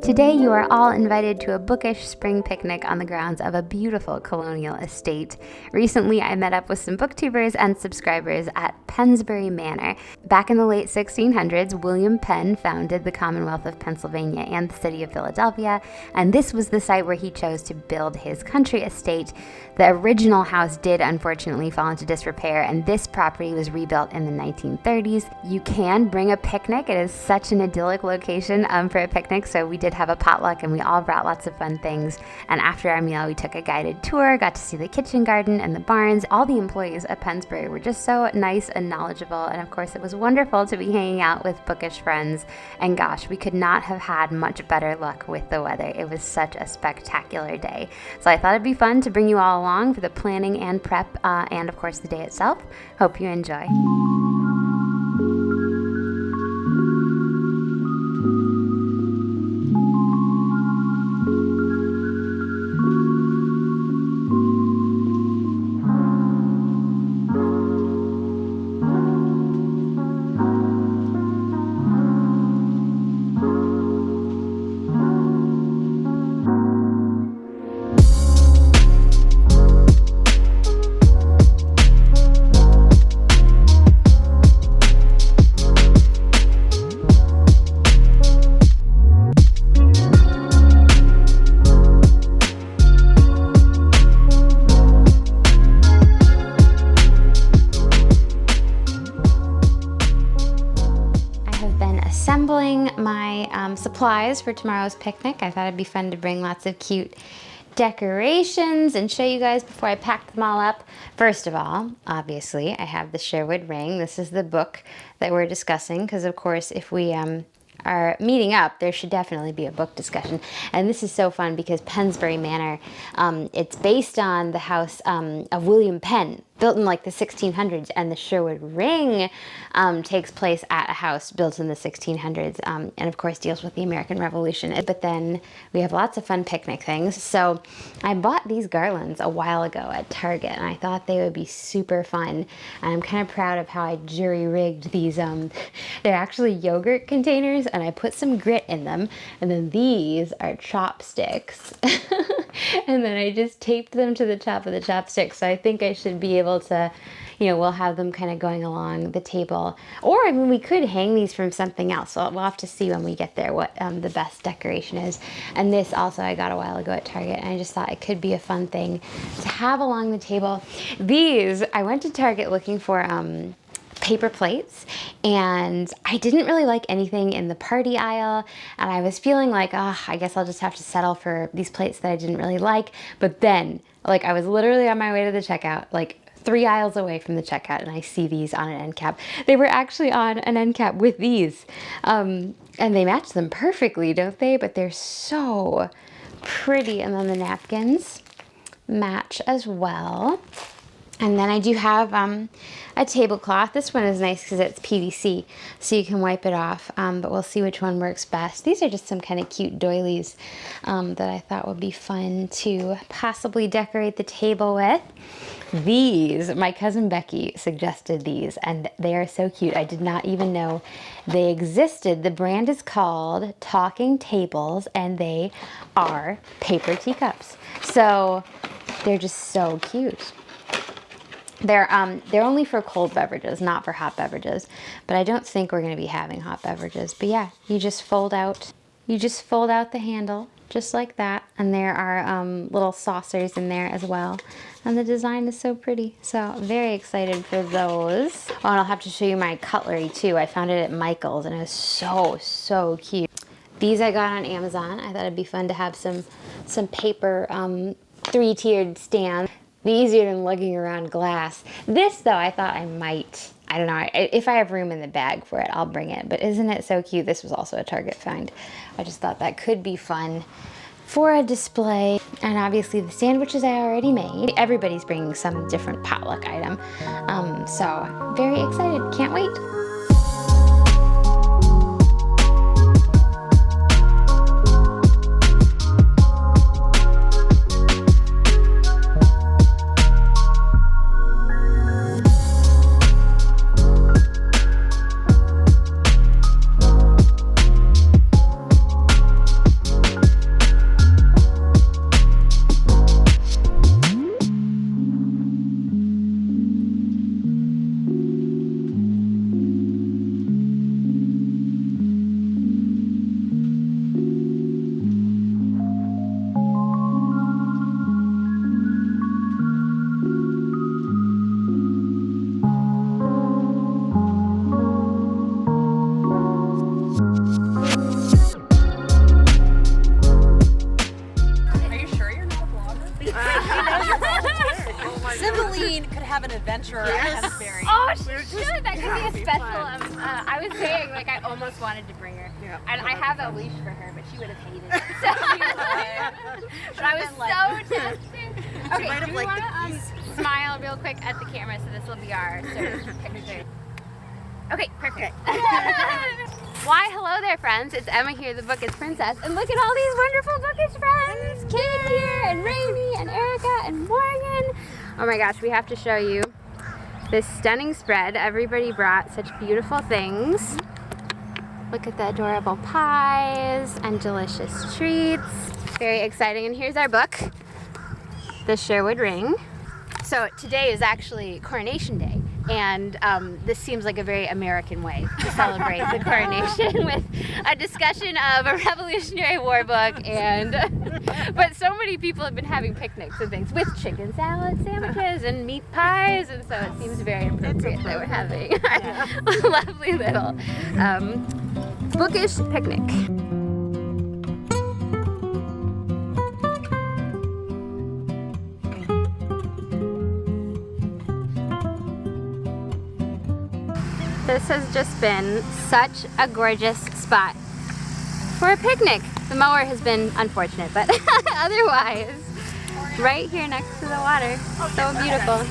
Today you are all invited to a bookish spring picnic on the grounds of a beautiful colonial estate. Recently I met up with some booktubers and subscribers at Pennsbury Manor. Back in the late 1600s, William Penn founded the Commonwealth of Pennsylvania and the city of Philadelphia, and this was the site where he chose to build his country estate. The original house did unfortunately fall into disrepair, and this property was rebuilt in the 1930s. You can bring a picnic. It is such an idyllic location for a picnic, so we did have a potluck and we all brought lots of fun things. And after our meal, we took a guided tour, got to see the kitchen garden and the barns. All the employees at Pennsbury were just so nice and knowledgeable, and of course it was wonderful to be hanging out with bookish friends. And gosh, we could not have had much better luck with the weather. It was such a spectacular day. So I thought it'd be fun to bring you all along for the planning and prep and of course the day itself. Hope you enjoy. Assembling my supplies for tomorrow's picnic. I thought it'd be fun to bring lots of cute decorations and show you guys before I packed them all up. First of all, obviously, I have the Sherwood ring. This is the book that we're discussing because, of course, if we are meeting up, there should definitely be a book discussion. And this is so fun because Pennsbury Manor, it's based on the house of William Penn, built in like the 1600s, and the Sherwood ring takes place at a house built in the 1600s, and of course deals with the American Revolution. But then we have lots of fun picnic things. So I bought these garlands a while ago at Target, and I thought they would be super fun. And I'm kind of proud of how I jury-rigged these. They're actually yogurt containers, and I put some grit in them. And then these are chopsticks. And then I just taped them to the top of the chopsticks. So I think I should be able to, we'll have them kind of going along the table. Or, I mean, we could hang these from something else. So we'll have to see when we get there what the best decoration is. And this also I got a while ago at Target, and I just thought it could be a fun thing to have along the table. These, I went to Target looking for paper plates, and I didn't really like anything in the party aisle, and I was feeling like, I guess I'll just have to settle for these plates that I didn't really like. But then, like, I was literally on my way to the checkout, like 3 aisles away from the checkout, and I see these on an end cap. They were actually on an end cap with these, and they match them perfectly, don't they? But they're so pretty. And then the napkins match as well. And then I do have a tablecloth. This one is nice because it's PVC, so you can wipe it off, but we'll see which one works best. These are just some kind of cute doilies that I thought would be fun to possibly decorate the table with. These, my cousin Becky suggested these, and they are so cute. I did not even know they existed. The brand is called Talking Tables, and they are paper teacups. So they're just so cute. They're only for cold beverages, not for hot beverages. But I don't think we're going to be having hot beverages. But yeah, you just fold out the handle just like that, and there are little saucers in there as well. And the design is so pretty. So very excited for those. Oh, and I'll have to show you my cutlery too. I found it at Michael's, and it was so cute. These I got on Amazon. I thought it'd be fun to have some paper 3-tiered stands. Be easier than lugging around glass. This, though, I thought I might, I don't know, if I have room in the bag for it, I'll bring it. But isn't it so cute? This was also a Target find. I just thought that could be fun for a display. And obviously the sandwiches I already made. Everybody's bringing some different potluck item. So very excited. Can't wait. have an adventure at Pennsbury. Oh, she should. That could be a special. I was saying, like, I almost wanted to bring her. Yeah. And I have a leash for her, but she would have hated it. So but I was so tempted. Okay, do we want to smile real quick at the camera, so this will be our sort of picture. Okay, perfect. Why, hello there, friends. It's Emma here, the Bookish Princess. And look at all these wonderful Bookish friends. Kate here, and Rainy, and Erica, and Morgan. Oh my gosh, we have to show you this stunning spread. Everybody brought such beautiful things. Look at the adorable pies and delicious treats. Very exciting. And here's our book, The Sherwood Ring. So today is actually Coronation Day. And this seems like a very American way to celebrate the coronation with a discussion of a Revolutionary War book. But so many people have been having picnics and things with chicken salad sandwiches and meat pies, and so it seems very appropriate that we're having a lovely little bookish picnic. This has just been such a gorgeous spot for a picnic. The mower has been unfortunate, but otherwise, right here next to the water. So beautiful.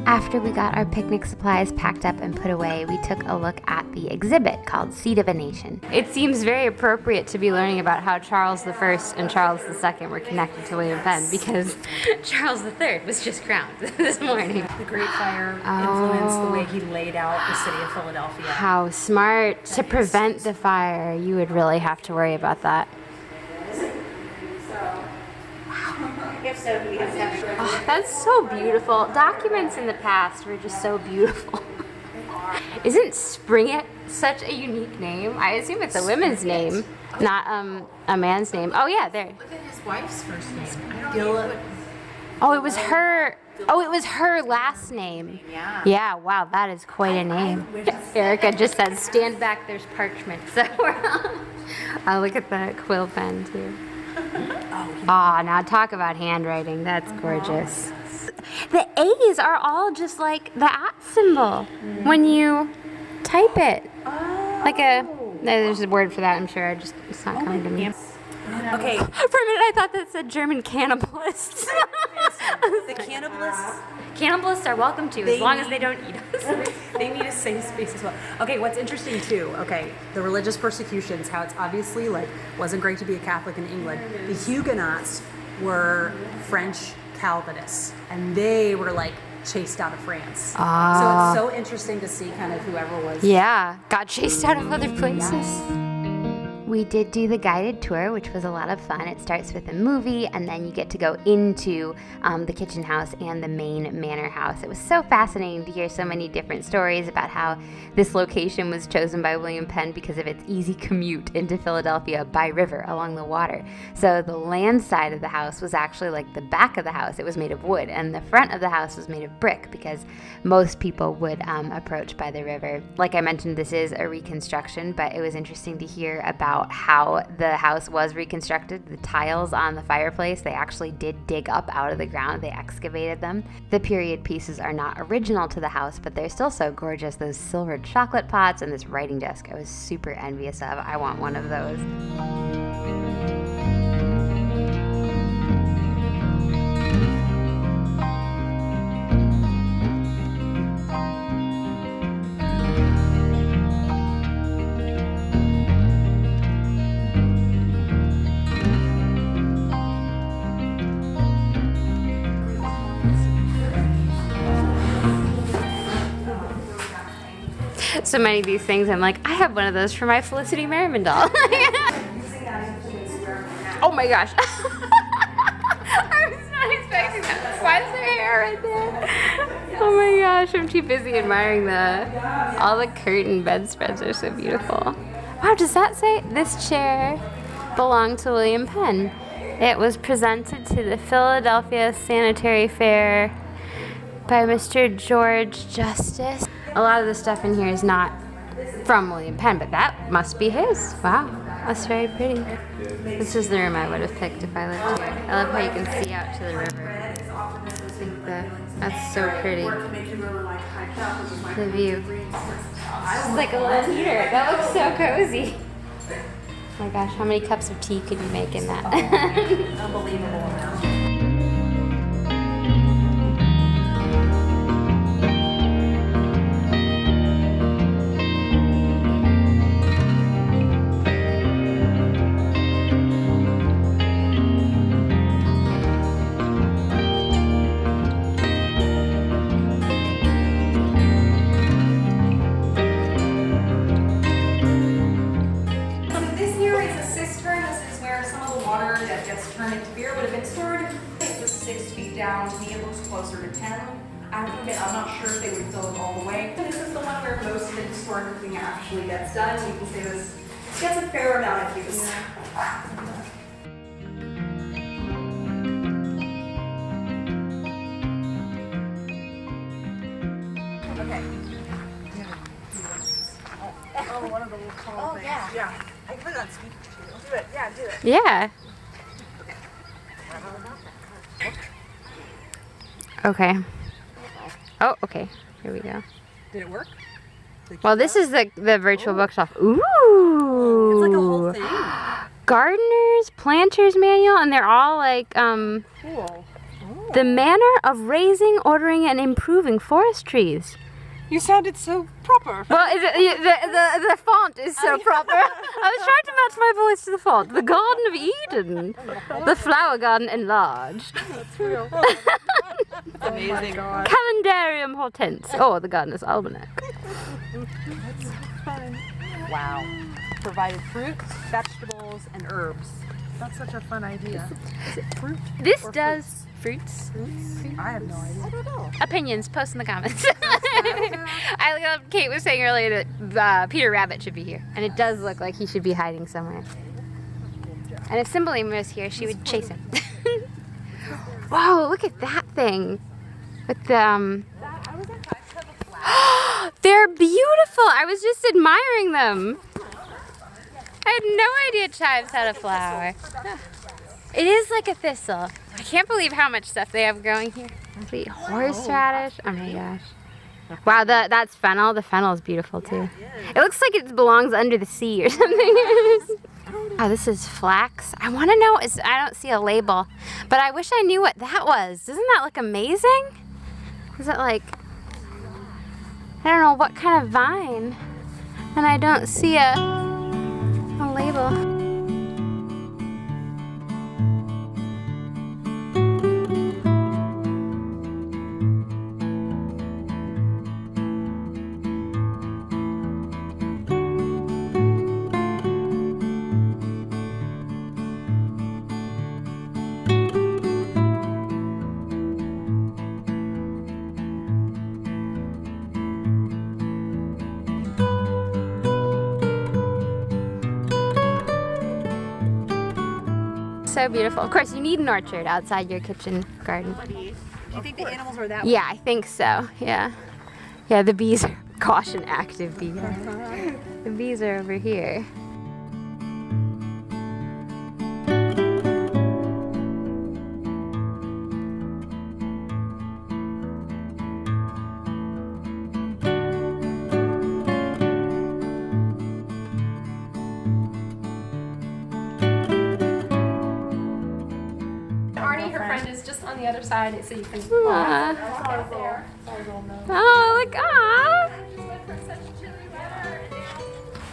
After we got our picnic supplies packed up and put away, we took a look at the exhibit called Seat of a Nation. It seems very appropriate to be learning about how Charles I and Charles II were connected to William Penn because Charles III was just crowned this morning. The Great Fire influenced the way he laid out the city of Philadelphia. How smart. To prevent the fire, you would really have to worry about that. Oh, that's so beautiful. Documents in the past were just so beautiful. Isn't Springett such a unique name? I assume it's a woman's name, not a man's name. Oh yeah, there. Look at his wife's first name. Oh, it was her. Oh, it was her last name. Yeah. Yeah. Wow, that is quite a name. Erica just said, "Stand back. There's parchment." So look at the quill pen too. Oh, now talk about handwriting. That's gorgeous. The A's are all just like the @ symbol when you type it. Like there's a word for that, I'm sure. It's not coming to me. Okay. For a minute, I thought that said German cannibalists. The cannibalists. Cannibalists are welcome to, as long as they don't eat us. They need a safe space as well. Okay, what's interesting too, the religious persecutions, how it's obviously wasn't great to be a Catholic in England. The Huguenots were French Calvinists, and they were chased out of France. So it's so interesting to see kind of whoever was. Yeah, got chased out of other places. We did do the guided tour, which was a lot of fun. It starts with a movie, and then you get to go into the kitchen house and the main manor house. It was so fascinating to hear so many different stories about how this location was chosen by William Penn because of its easy commute into Philadelphia by river along the water. So the land side of the house was actually like the back of the house. It was made of wood, and the front of the house was made of brick because most people would approach by the river. Like I mentioned, this is a reconstruction, but it was interesting to hear about how the house was reconstructed. The tiles on the fireplace, they actually did dig up out of the ground. They excavated them. The period pieces are not original to the house, but they're still so gorgeous. Those silvered chocolate pots and this writing desk I was super envious of. I want one of those. So many of these things, I'm like, I have one of those for my Felicity Merriman doll. Oh my gosh. I was not expecting that. Why is there hair right there? Oh my gosh, I'm too busy admiring all the curtain bedspreads are so beautiful. Wow, does that say this chair belonged to William Penn? It was presented to the Philadelphia Sanitary Fair by Mr. George Justice. A lot of the stuff in here is not from William Penn, but that must be his. Wow, that's very pretty. This is the room I would have picked if I lived here. I love how you can see out to the river. I think that's so pretty. The view. It's like a little heater. That looks so cozy. Oh my gosh, how many cups of tea could you make in that? Unbelievable amount. Down to me, it looks closer to 10. I'm not sure if they would fill it all the way. This is the one where most of the historic cooking actually gets done. You can say this gets a fair amount of use. Okay. Oh, one of the little tall things. Yeah. I can put it on speaker too. Do it. Yeah, do it. Yeah. Okay. Oh, okay. Here we go. Did it work? Well, this is the virtual bookshelf. Ooh. It's like a whole thing. Gardener's Planter's Manual, and they're all like Cool. the manner of raising, ordering, and improving forest trees. You sounded so proper. Well, the font is so proper. I was trying to match my voice to the font. The Garden of Eden, the flower garden enlarged. That's real. Amazing. Oh Calendarium hortense. Oh, the Gardener's Almanac. That's fun. Wow. Provided fruits, vegetables, and herbs. That's such a fun idea. Is it fruit? This does fruits. I have no idea. I don't know. Opinions, post in the comments. I love Kate was saying earlier that Peter Rabbit should be here, and it does look like he should be hiding somewhere. And if Cymbeline was here, she would chase him. Whoa, look at that thing. With the they're beautiful. I was just admiring them. I had no idea chives had a flower. It is like a thistle. I can't believe how much stuff they have growing here. Sweet horseradish. Oh my gosh. Wow, that's fennel. The fennel is beautiful too. It looks like it belongs under the sea or something. Oh, this is flax. I want to know, I don't see a label, but I wish I knew what that was. Doesn't that look amazing? Is it like, I don't know what kind of vine, and I don't see a label. So beautiful. Of course, you need an orchard outside your kitchen garden. Do you think the animals are that way? Yeah, I think so. Yeah. Yeah, the bees are, caution, active bees. The bees are over here. On the other side, so you can. Oh, look! Ah!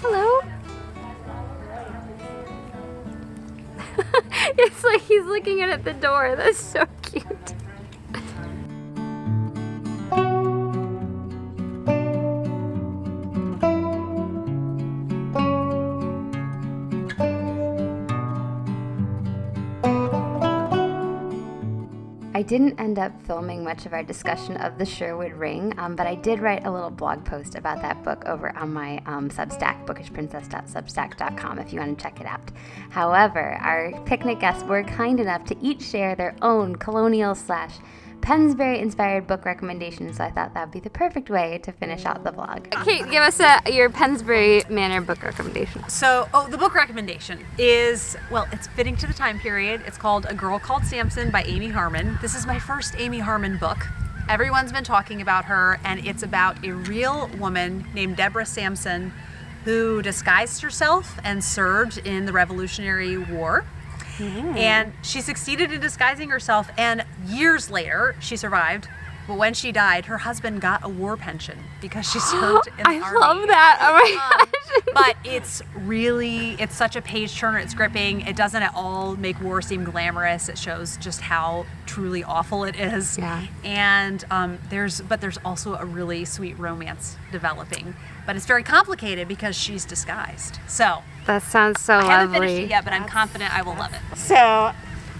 Hello. It's like he's looking in at the door. That's so cute. I I didn't end up filming much of our discussion of the Sherwood Ring, but I did write a little blog post about that book over on my Substack, bookishprincess.substack.com, if you want to check it out. However, our picnic guests were kind enough to each share their own Colonial / Pennsbury inspired book recommendations, so I thought that would be the perfect way to finish out the vlog. Kate, give us your Pennsbury Manor book recommendation. So, the book recommendation is, well, it's fitting to the time period. It's called A Girl Called Samson by Amy Harmon. This is my first Amy Harmon book. Everyone's been talking about her, and it's about a real woman named Deborah Samson who disguised herself and served in the Revolutionary War. And she succeeded in disguising herself, and years later, she survived. But when she died, her husband got a war pension because she served in the army. I love that. Oh my gosh. But it's such a page turner. It's gripping. It doesn't at all make war seem glamorous. It shows just how truly awful it is. Yeah. And there's also a really sweet romance developing. But it's very complicated because she's disguised. So That sounds so lovely. I haven't finished it yet, but I'm confident I will love it. So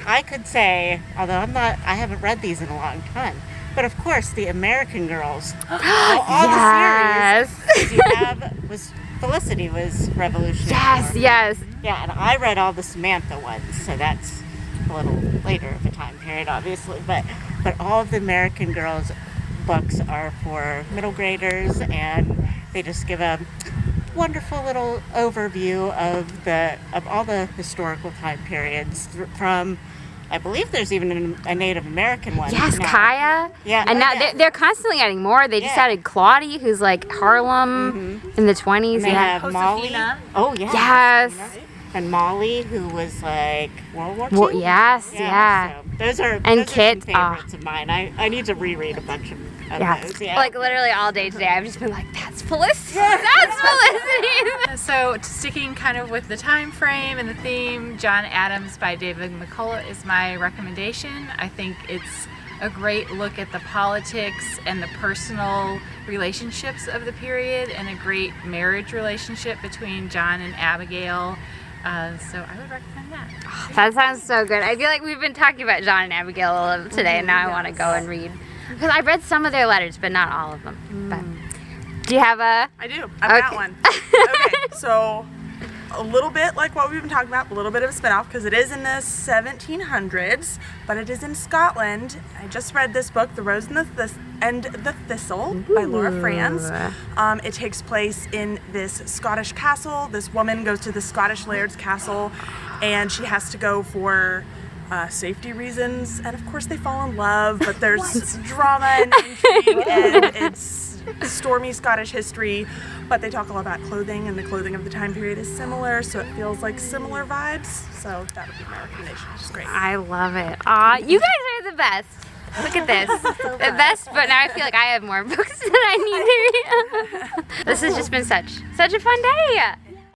I could say, although I haven't read these in a long time, but of course the American Girls, all Yes. the series you have Felicity was Revolutionary. Yes. Yeah, and I read all the Samantha ones, so that's a little later of a time period, obviously. But all of the American Girls books are for middle graders, and they just give a wonderful little overview of all the historical time periods from. I believe there's even a Native American one. Yes, now. Kaya. Yeah. And now they're constantly adding more. They just added Claudie, who's like Harlem in the 20s. And they have Molly. Josefina. Oh, yeah. Yes. Josefina. And Molly, who was like World War II. Yes, yeah. So those are Kit, some favorites of mine. I need to reread a bunch of those. Yeah. Like literally all day today, I've just been like, that's Felicity. That's Felicity. So sticking kind of with the time frame and the theme, John Adams by David McCullough is my recommendation. I think it's a great look at the politics and the personal relationships of the period, and a great marriage relationship between John and Abigail. So I would recommend that. That sounds so good. I feel like we've been talking about John and Abigail a little today, and now I want to go and read. Because I read some of their letters, but not all of them. But do you have a? I do. I've got one. Okay, so a little bit like what we've been talking about, a little bit of a spin-off because it is in the 1700s, but it is in Scotland. I just read this book, The Rose and the Thistle by Laura Franz. It takes place in this Scottish castle. This woman goes to the Scottish laird's castle, and she has to go for safety reasons, and of course they fall in love, but there's drama and intrigue, and it's stormy Scottish history, but they talk a lot about clothing, and the clothing of the time period is similar, so it feels like similar vibes, so that would be my recommendation, which is great. I love it. Aw, you guys are the best. Look at this. The best, but now I feel like I have more books than I need to read. This has just been such a fun day.